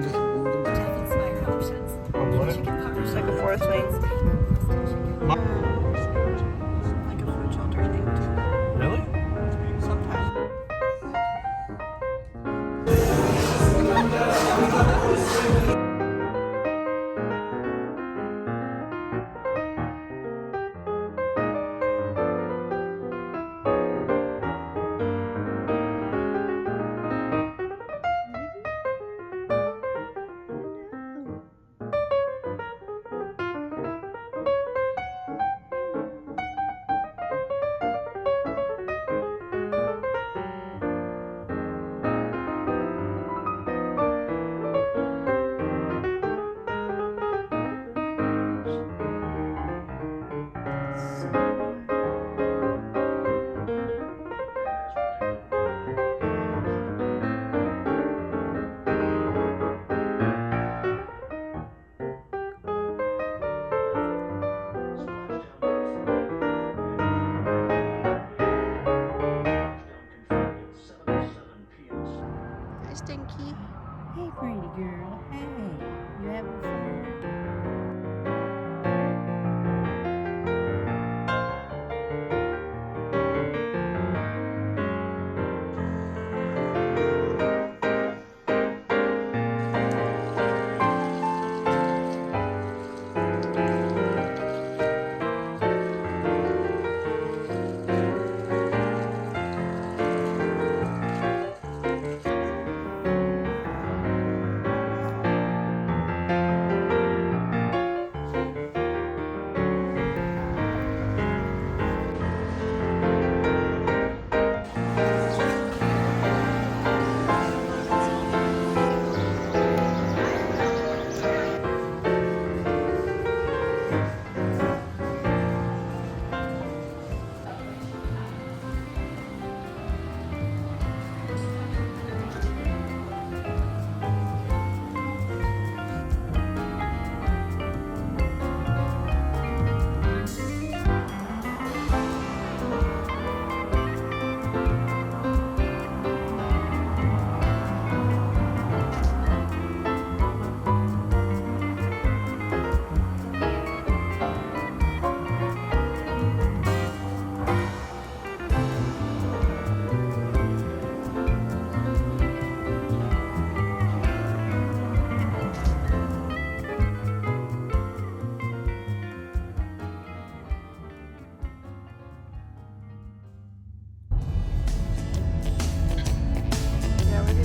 Death inspired options. Chicken powder. Like a fourth wing. Like a food shelter thing. Really? Sometimes. Stinky. Hey, pretty girl. Hey, you having fun? Yeah, we do.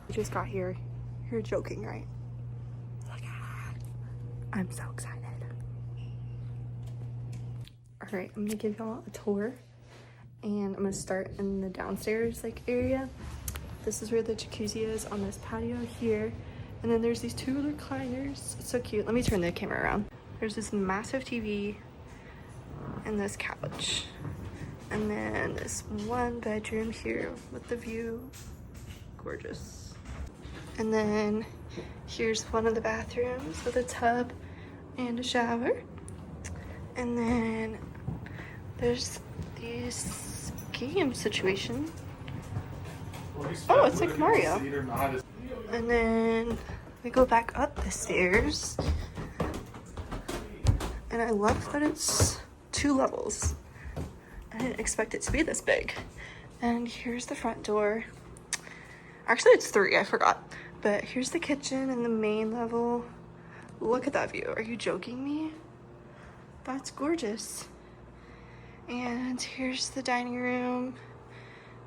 We just got here. You're joking, right? Look at that. I'm so excited. All right, I'm gonna give y'all a tour, and I'm gonna start in the downstairs area. This is where the jacuzzi is, on this patio here, and then there's these two recliners. It's so cute. Let me turn the camera around. There's this massive TV and this couch, and then this one bedroom here with the view. Gorgeous. And then here's one of the bathrooms with a tub and a shower. And then there's this game situation. Oh, it's like Mario. And then we go back up the stairs. And I love that it's 2 levels. I didn't expect it to be this big. And here's the front door. Actually, it's 3, I forgot. But here's the kitchen and the main level. Look at that view. Are you joking me? That's gorgeous. And here's the dining room,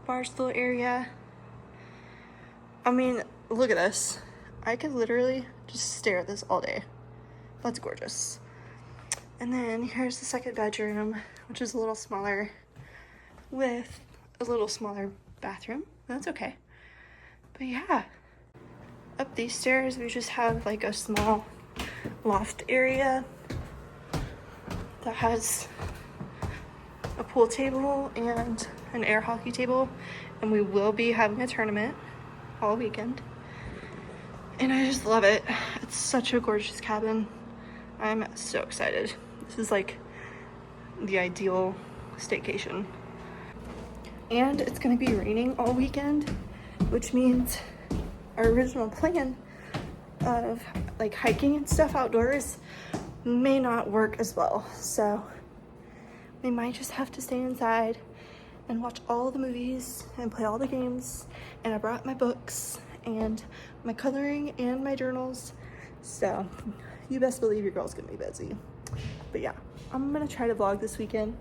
bar stool area. I mean, look at this. I could literally just stare at this all day. That's gorgeous. And then here's the second bedroom, which is a little smaller with a little smaller bathroom. That's okay. But yeah, up these stairs we just have like a small loft area that has a pool table and an air hockey table, and we will be having a tournament all weekend. And I just love it. It's such a gorgeous cabin. I'm so excited. This is like the ideal staycation. And it's gonna be raining all weekend, which means our original plan of like hiking and stuff outdoors may not work as well. So we might just have to stay inside and watch all the movies and play all the games. And I brought my books and my coloring and my journals. So you best believe your girl's gonna be busy. But yeah, I'm gonna try to vlog this weekend.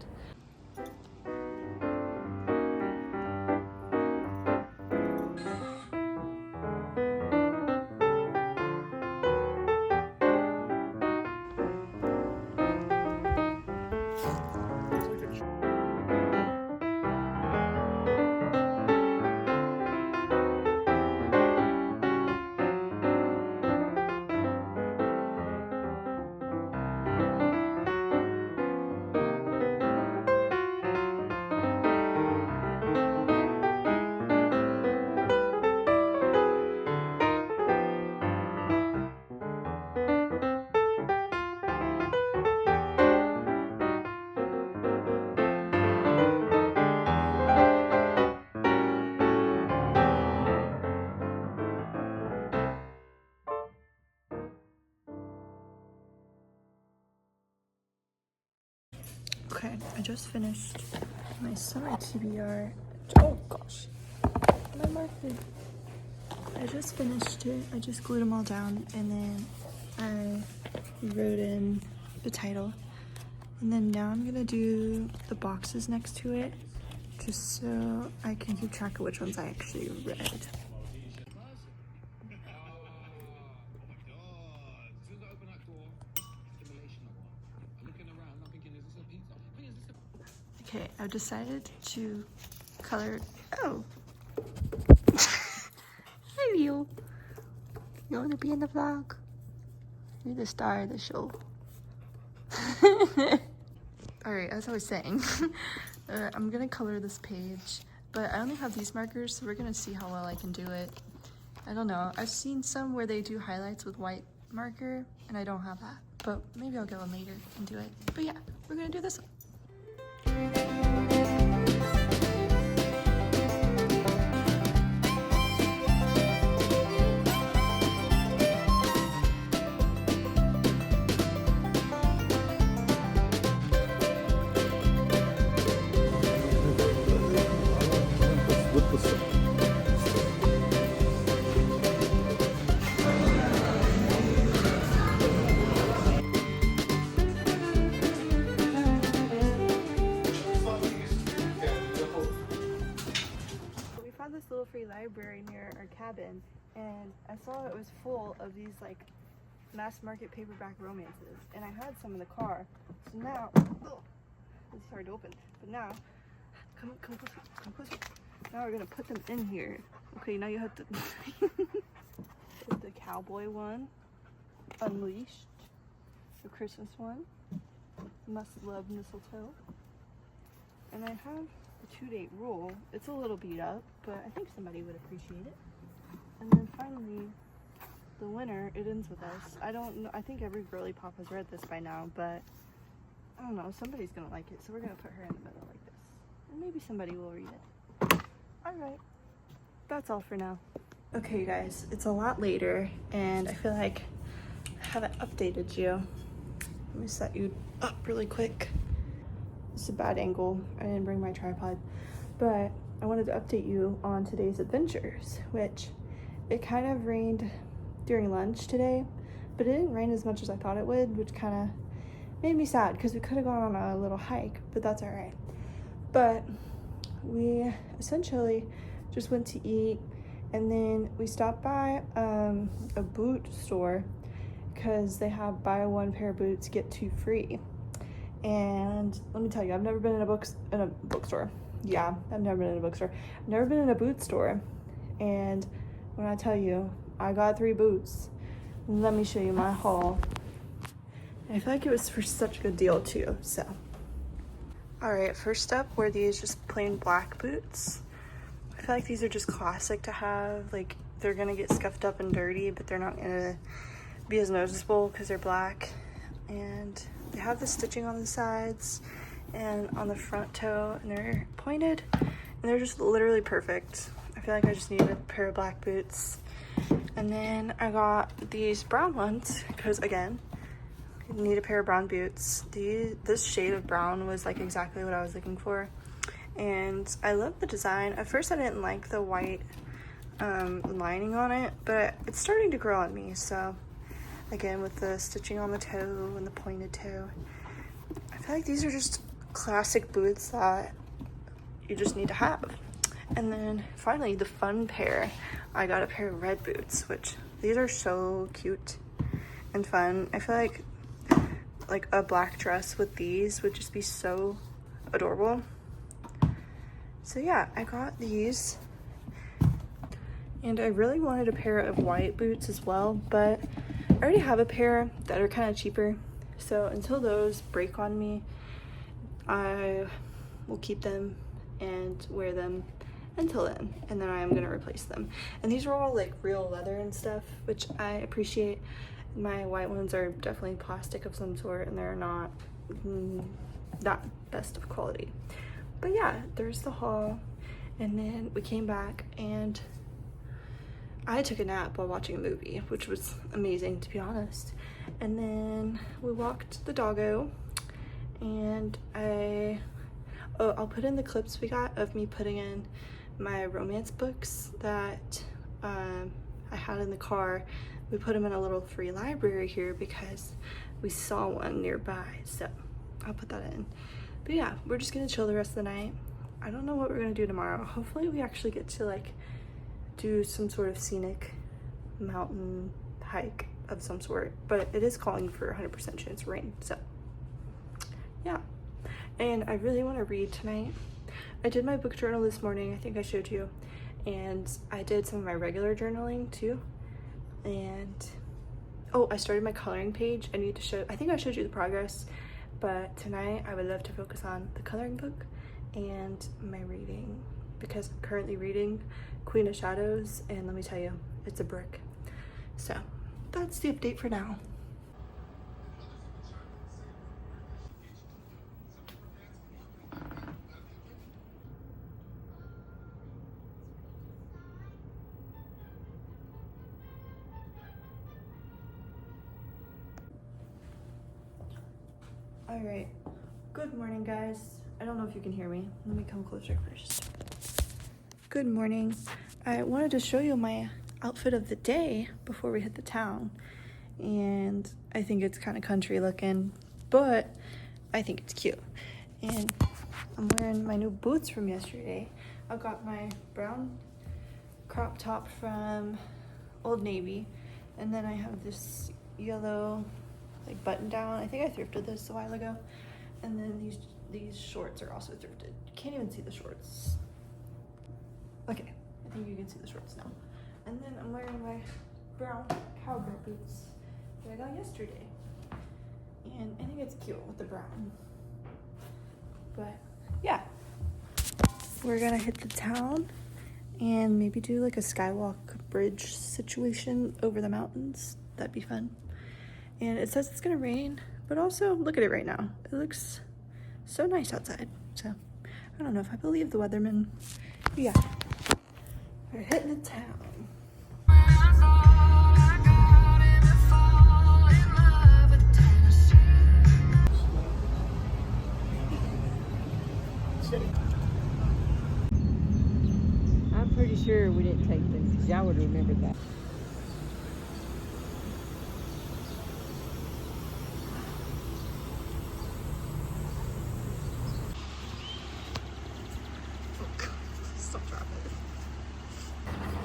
Okay, I just finished my summer TBR. Oh gosh, my marker. I just finished it. I just glued them all down, and then I wrote in the title. And then now I'm gonna do the boxes next to it, just so I can keep track of which ones I actually read. Okay, I've decided to color. Oh, hi Leo. You want to be in the vlog? You're the star of the show. Alright, as I was saying, I'm gonna color this page, but I only have these markers, so we're gonna see how well I can do it. I don't know. I've seen some where they do highlights with white marker, and I don't have that. But maybe I'll get one later and do it. But yeah, we're gonna do this one. This little free library near our cabin, and I saw it was full of these like mass market paperback romances, and I had some in the car. So now, oh, it's hard to open, but now, come closer. Now we're gonna put them in here. Okay, now you have to the cowboy one, Unleashed, the Christmas one, Must Love Mistletoe, and I have the 2-Date Rule. It's a little beat up, but I think somebody would appreciate it. And then finally, The Winter, It Ends With Us. I don't know, I think every girly pop has read this by now, but I don't know, somebody's gonna like it, so we're gonna put her in the middle like this. And maybe somebody will read it. Alright, that's all for now. Okay, you guys, it's a lot later, and I feel like I haven't updated you. Let me set you up really quick. It's a bad angle. I didn't bring my tripod, but I wanted to update you on today's adventures, which it kind of rained during lunch today, but it didn't rain as much as I thought it would, which kind of made me sad because we could have gone on a little hike, but that's all right. But we essentially just went to eat, and then we stopped by a boot store because they have buy one pair of boots, get 2 free. And let me tell you, I've never been in a bookstore. Yeah, I've never been in a bookstore. I've never been in a boot store. And when I tell you I got 3 boots. Let me show you my haul. I feel like it was for such a good deal too, so. All right, first up were these just plain black boots. I feel like these are just classic to have. Like, they're gonna get scuffed up and dirty, but they're not gonna be as noticeable because they're black. And they have the stitching on the sides and on the front toe, and they're pointed, and they're just literally perfect. I feel like I just needed a pair of black boots. And then I got these brown ones because, again, I need a pair of brown boots. This shade of brown was like exactly what I was looking for, and I love the design. At first I didn't like the white lining on it, but it's starting to grow on me. So again, with the stitching on the toe and the pointed toe, I feel like these are just classic boots that you just need to have. And then finally, the fun pair, I got a pair of red boots, which these are so cute and fun. I feel like a black dress with these would just be so adorable. So yeah, I got these, and I really wanted a pair of white boots as well, but I already have a pair that are kind of cheaper. So until those break on me, I will keep them and wear them until then, and then I am gonna replace them. And these are all like real leather and stuff, which I appreciate. My white ones are definitely plastic of some sort, and they're not best of quality. But yeah, there's the haul. And then we came back and I took a nap while watching a movie, which was amazing, to be honest. And then we walked the doggo, and I'll put in the clips we got of me putting in my romance books that I had in the car. We put them in a little free library here because we saw one nearby, so I'll put that in. But yeah, we're just gonna chill the rest of the night. I don't know what we're gonna do tomorrow. Hopefully we actually get to like do some sort of scenic mountain hike of some sort, but it is calling for 100% chance of rain, so yeah. And I really want to read tonight. I did my book journal this morning, I think I showed you, and I did some of my regular journaling too. And oh, I started my coloring page. I think I showed you the progress, but tonight I would love to focus on the coloring book and my reading, because I'm currently reading Queen of Shadows, and let me tell you, it's a brick. So that's the update for now. All right, good morning, guys. I don't know if you can hear me. Let me come closer first. Good morning. I wanted to show you my outfit of the day before we hit the town. And I think it's kind of country looking, but I think it's cute. And I'm wearing my new boots from yesterday. I've got my brown crop top from Old Navy, and then I have this yellow like button down. I think I thrifted this a while ago. And then these shorts are also thrifted. You can't even see the shorts. Okay, I think you can see the shorts now. And then I'm wearing my brown cowgirl boots that I got yesterday. And I think it's cute with the brown. But yeah, we're gonna hit the town and maybe do like a skywalk bridge situation over the mountains. That'd be fun. And it says it's gonna rain, but also look at it right now. It looks so nice outside. So I don't know if I believe the weatherman. But yeah, we're hitting the town. I'm pretty sure we didn't take this, because y'all would have remembered that.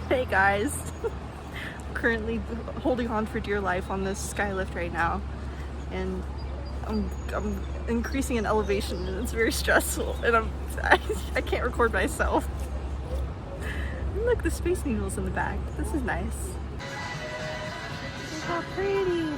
Hey guys, currently holding on for dear life on this skylift right now, and I'm increasing in elevation, and it's very stressful, and I can't record myself. look, the Space Needles in the back. This is nice. Look how pretty.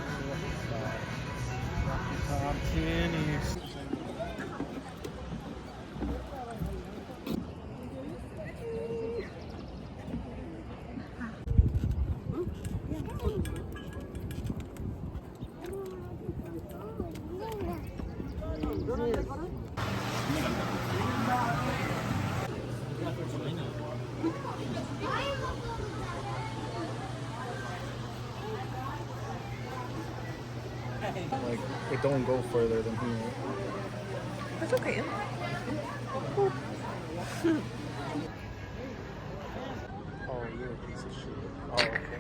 Like, it don't go further than here. That's okay. Oh, you're a piece of shit. Oh, okay.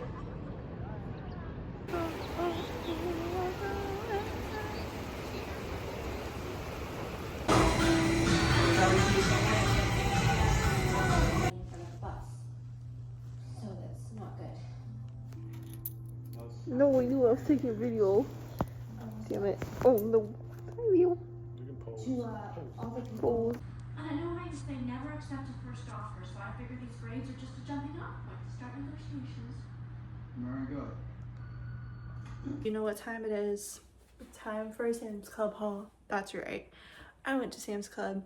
So that's not good. No, I knew I was taking a video. Damn it. Oh, no. Video. To all the people. Oh. And I know Heinz, they never accepted first offer, so I figured these grades are just a jumping off point to start negotiations. Very good. You know what time it is? Time for a Sam's Club haul. That's right. I went to Sam's Club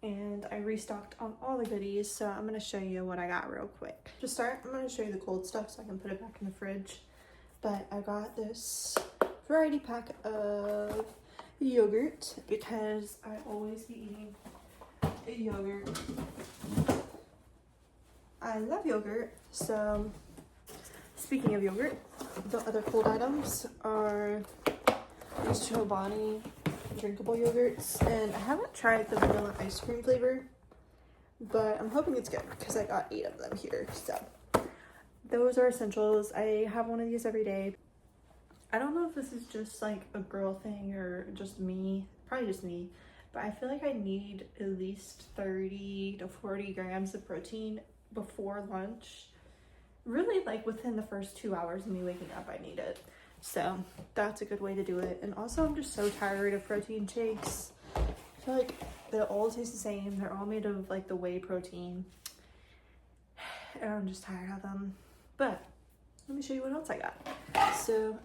and I restocked on all the goodies, so I'm gonna show you what I got real quick. To start, I'm gonna show you the cold stuff so I can put it back in the fridge. But I got this variety pack of yogurt because I always be eating a yogurt. I love yogurt, so speaking of yogurt, the other cold items are these Chobani drinkable yogurts, and I haven't tried the vanilla ice cream flavor, but I'm hoping it's good because I got 8 of them here. So those are essentials. I have one of these every day. I don't know if this is just like a girl thing or just me, probably just me, but I feel like I need at least 30 to 40 grams of protein before lunch. Really, like within the first 2 hours of me waking up, I need it. So that's a good way to do it. And also, I'm just so tired of protein shakes. I feel like they all taste the same. They're all made of like the whey protein, and I'm just tired of them. But let me show you what else I got. So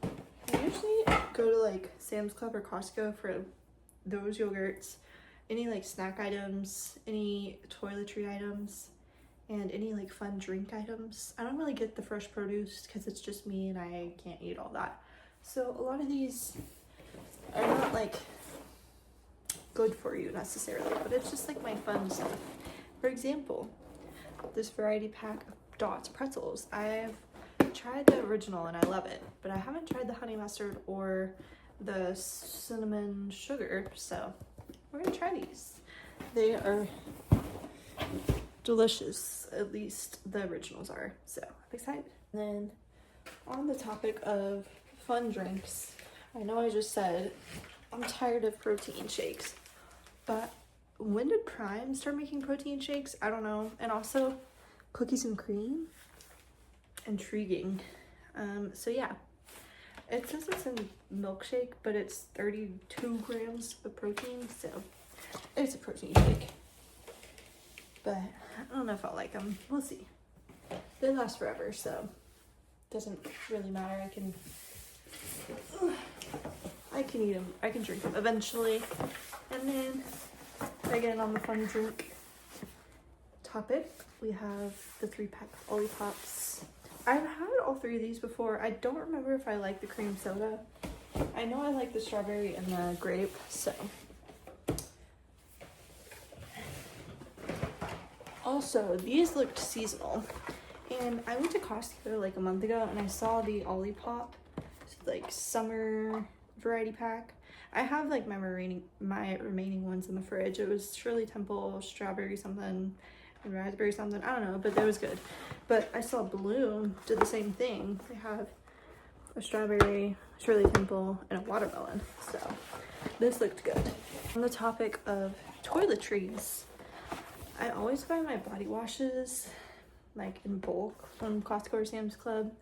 I usually go to like Sam's Club or Costco for those yogurts, any like snack items, any toiletry items, and any like fun drink items. I don't really get the fresh produce because it's just me and I can't eat all that. So a lot of these are not like good for you necessarily, but it's just like my fun stuff. For example, this variety pack of Dots pretzels. I've tried the original and I love it, but I haven't tried the honey mustard or the cinnamon sugar, so we're gonna try these. They are delicious, at least the originals are, so I'm excited. And then on the topic of fun drinks, I know I just said I'm tired of protein shakes, but when did Prime start making protein shakes? I don't know. And also cookies and cream, intriguing. So yeah, it says it's in milkshake, but it's 32 grams of protein, so it's a protein shake. But I don't know if I'll like them. We'll see. They last forever, so doesn't really matter. I can eat them. I can drink them eventually. And then again, on the fun drink topic, we have the 3-pack Olippops. I've had all 3 of these before. I don't remember if I like the cream soda. I know I like the strawberry and the grape, so. Also, these looked seasonal, and I went to Costco like a month ago and I saw the Olipop like summer variety pack. I have like my remaining ones in the fridge. It was Shirley Temple, strawberry something, and raspberry something. I don't know, but that was good. But I saw Bloom did the same thing. They have a strawberry, Shirley Temple, and a watermelon. So this looked good. On the topic of toiletries, I always buy my body washes like in bulk from Costco or Sam's Club,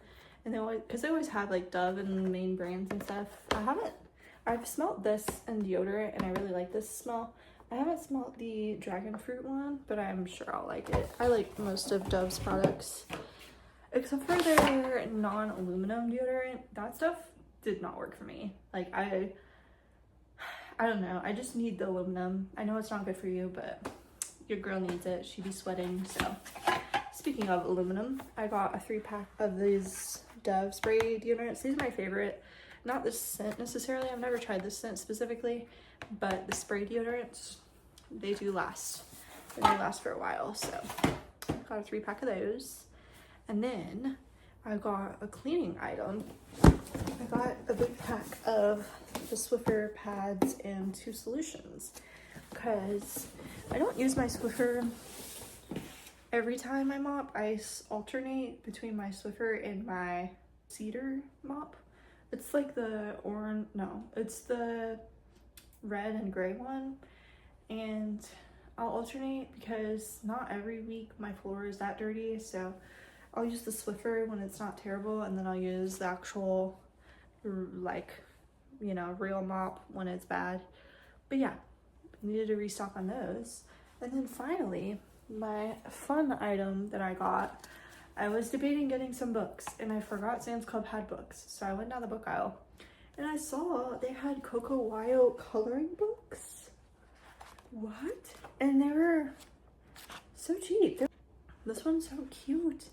and they always have like Dove and main brands and stuff. I've smelled this and deodorant and I really like this smell, I haven't smelled the dragon fruit one, but I'm sure I'll like it. I like most of Dove's products, except for their non-aluminum deodorant. That stuff did not work for me. Like, I don't know. I just need the aluminum. I know it's not good for you, but your girl needs it. She be sweating, so. Speaking of aluminum, I got a 3-pack of these Dove spray deodorants. These are my favorite. Not this scent necessarily. I've never tried this scent specifically, but the spray deodorants, they do last. And they last for a while, so I got a 3-pack of those. And then I got a cleaning item. I got a big pack of the Swiffer pads and 2 solutions because I don't use my Swiffer every time I mop. I alternate between my Swiffer and my cedar mop. It's like the orange, no, it's the red and gray one. And I'll alternate because not every week my floor is that dirty. So I'll use the Swiffer when it's not terrible, and then I'll use the actual, like, you know, real mop when it's bad. But yeah, needed to restock on those. And then finally, my fun item that I got, I was debating getting some books, and I forgot Sam's Club had books. So I went down the book aisle, and I saw they had Coco Wyo coloring books. What? And they were so cheap. This one's so cute.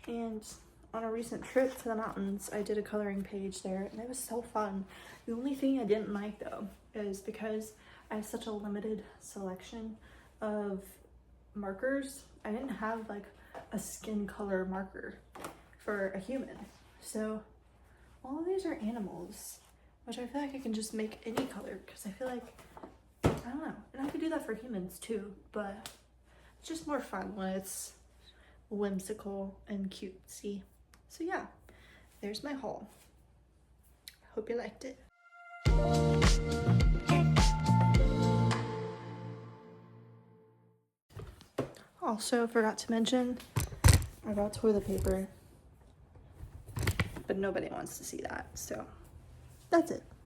And on a recent trip to the mountains, I did a coloring page there, and it was so fun. The only thing I didn't like, though, is because I have such a limited selection of markers, I didn't have like a skin color marker for a human. So all of these are animals, which I feel like I can just make any color, because I feel like, I don't know, and I could do that for humans too, but it's just more fun when it's whimsical and cutesy. So yeah, there's my haul. Hope you liked it. Also forgot to mention, I got toilet paper, but nobody wants to see that, so that's it.